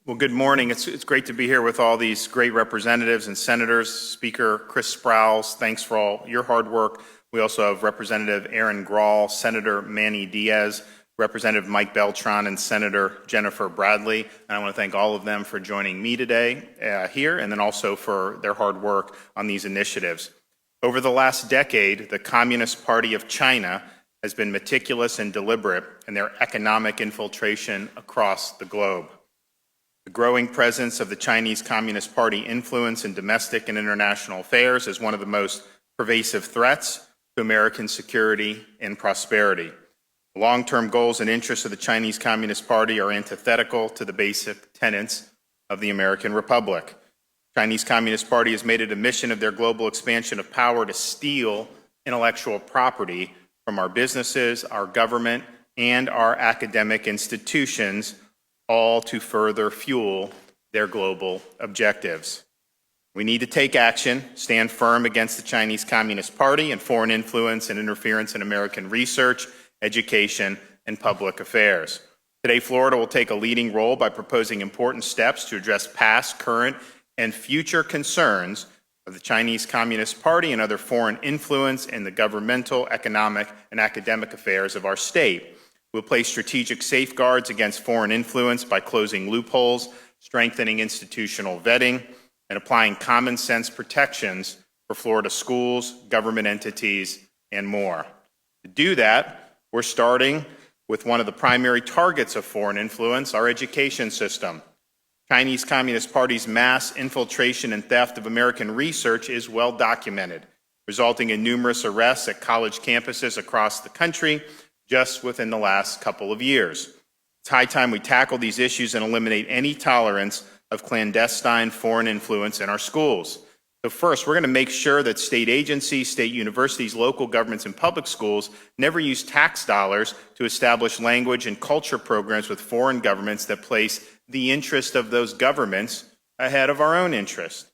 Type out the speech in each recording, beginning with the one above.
Well, good morning. It's great to be here with all these great representatives and senators. Speaker Chris Sprowls, thanks for all your hard work. We also have Representative Aaron Grawl, Senator Manny Diaz, Representative Mike Beltran, and Senator Jennifer Bradley. And I want to thank all of them for joining me today here, and then also for their hard work on these initiatives. Over the last decade, the Communist Party of China has been meticulous and deliberate in their economic infiltration across the globe. The growing presence of the Chinese Communist Party influence in domestic and international affairs is one of the most pervasive threats to American security and prosperity. The long-term goals and interests of the Chinese Communist Party are antithetical to the basic tenets of the American Republic. The Chinese Communist Party has made it a mission of their global expansion of power to steal intellectual property from our businesses, our government, and our academic institutions, all to further fuel their global objectives. We need to take action, stand firm against the Chinese Communist Party and foreign influence and interference in American research, education, and public affairs. Today, Florida will take a leading role by proposing important steps to address past, current, and future concerns of the Chinese Communist Party and other foreign influence in the governmental, economic, and academic affairs of our state. We'll place strategic safeguards against foreign influence by closing loopholes, strengthening institutional vetting, and applying common sense protections for Florida schools, government entities, and more. To do that, we're starting with one of the primary targets of foreign influence, our education system. Chinese Communist Party's mass infiltration and theft of American research is well documented, resulting in numerous arrests at college campuses across the country just within the last couple of years. It's high time we tackle these issues and eliminate any tolerance of clandestine foreign influence in our schools. So first, we're going to make sure that state agencies, state universities, local governments, and public schools never use tax dollars to establish language and culture programs with foreign governments that place the interest of those governments ahead of our own interest.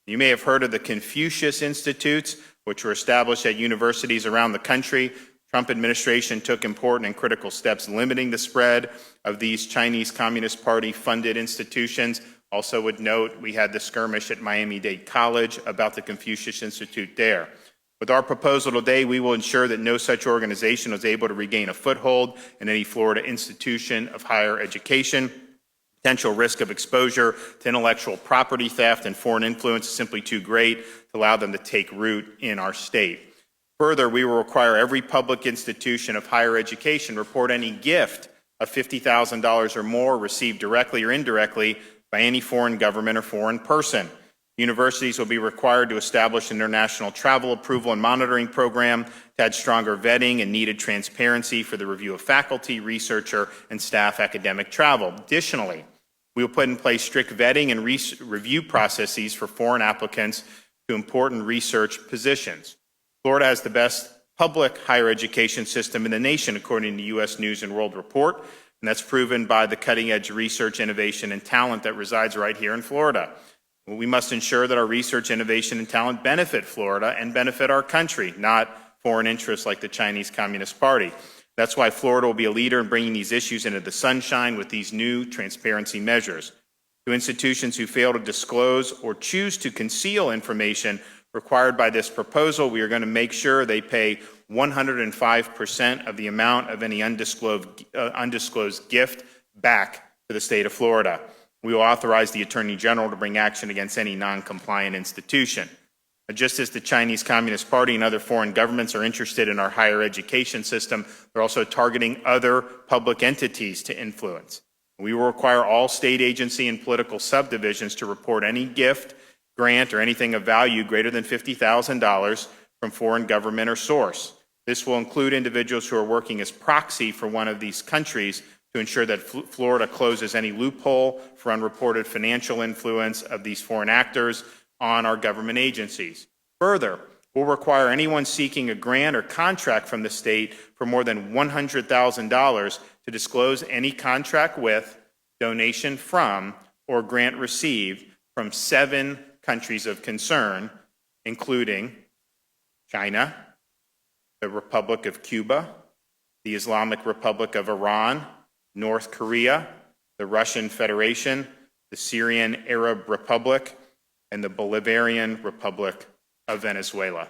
You may have heard of the Confucius Institutes, which were established at universities around the country. Trump administration took important and critical steps limiting the spread of these Chinese Communist Party funded institutions. Also would note we had the skirmish at Miami-Dade College about the Confucius Institute there. With our proposal today, we will ensure that no such organization was able to regain a foothold in any Florida institution of higher education. Potential risk of exposure to intellectual property theft and foreign influence is simply too great to allow them to take root in our state. Further, we will require every public institution of higher education report any gift of $50,000 or more received directly or indirectly by any foreign government or foreign person. Universities will be required to establish an international travel approval and monitoring program to add stronger vetting and needed transparency for the review of faculty, researcher, and staff academic travel. Additionally, we will put in place strict vetting and review processes for foreign applicants to important research positions. Florida has the best public higher education system in the nation, according to U.S. News and World Report, and that's proven by the cutting-edge research, innovation, and talent that resides right here in Florida. We must ensure that our research, innovation, and talent benefit Florida and benefit our country, not foreign interests like the Chinese Communist Party. That's why Florida will be a leader in bringing these issues into the sunshine with these new transparency measures. To institutions who fail to disclose or choose to conceal information required by this proposal, we are going to make sure they pay 105% of the amount of any undisclosed gift back to the state of Florida. We will authorize the Attorney General to bring action against any non-compliant institution. Just as the Chinese Communist Party and other foreign governments are interested in our higher education system, they're also targeting other public entities to influence. We will require all state agency and political subdivisions to report any gift, grant, or anything of value greater than $50,000 from foreign government or source. This will include individuals who are working as proxy for one of these countries to ensure that Florida closes any loophole for unreported financial influence of these foreign actors on our government agencies. Further, we'll require anyone seeking a grant or contract from the state for more than $100,000 to disclose any contract with, donation from, or grant received from 7 countries of concern, including China, the Republic of Cuba, the Islamic Republic of Iran, North Korea, the Russian Federation, the Syrian Arab Republic, and the Bolivarian Republic of Venezuela.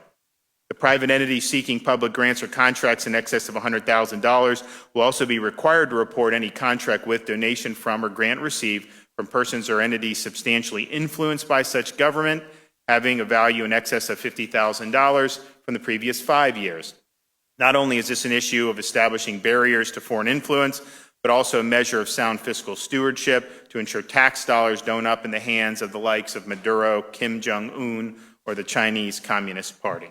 The private entities seeking public grants or contracts in excess of $100,000 will also be required to report any contract with, donation from, or grant received from persons or entities substantially influenced by such government, having a value in excess of $50,000 from the previous 5 years. Not only is this an issue of establishing barriers to foreign influence, but also a measure of sound fiscal stewardship to ensure tax dollars don't up in the hands of the likes of Maduro, Kim Jong-un, or the Chinese Communist Party.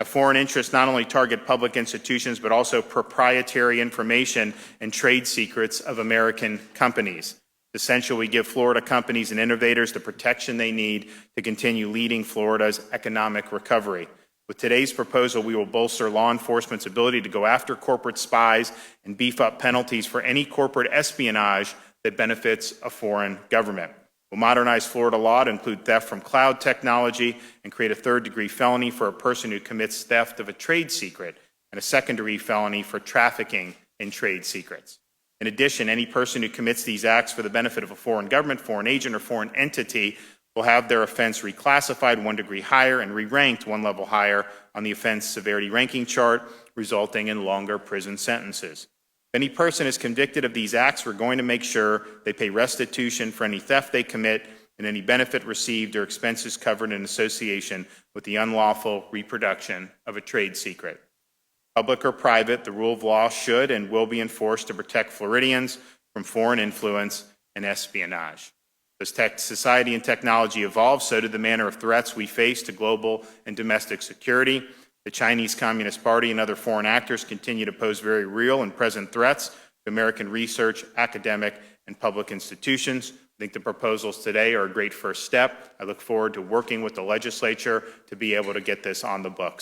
Foreign interests not only target public institutions, but also proprietary information and trade secrets of American companies. It's essential we give Florida companies and innovators the protection they need to continue leading Florida's economic recovery. With today's proposal, we will bolster law enforcement's ability to go after corporate spies and beef up penalties for any corporate espionage that benefits a foreign government. We'll modernize Florida law to include theft from cloud technology and create a third-degree felony for a person who commits theft of a trade secret and a second-degree felony for trafficking in trade secrets. In addition, any person who commits these acts for the benefit of a foreign government, foreign agent, or foreign entity will have their offense reclassified 1 degree higher and re-ranked 1 level higher on the offense severity ranking chart, resulting in longer prison sentences. If any person is convicted of these acts, we're going to make sure they pay restitution for any theft they commit and any benefit received or expenses covered in association with the unlawful reproduction of a trade secret. Public or private, the rule of law should and will be enforced to protect Floridians from foreign influence and espionage. As society and technology evolve, so do the manner of threats we face to global and domestic security. The Chinese Communist Party and other foreign actors continue to pose very real and present threats to American research, academic, and public institutions. I think the proposals today are a great first step. I look forward to working with the legislature to be able to get this on the books.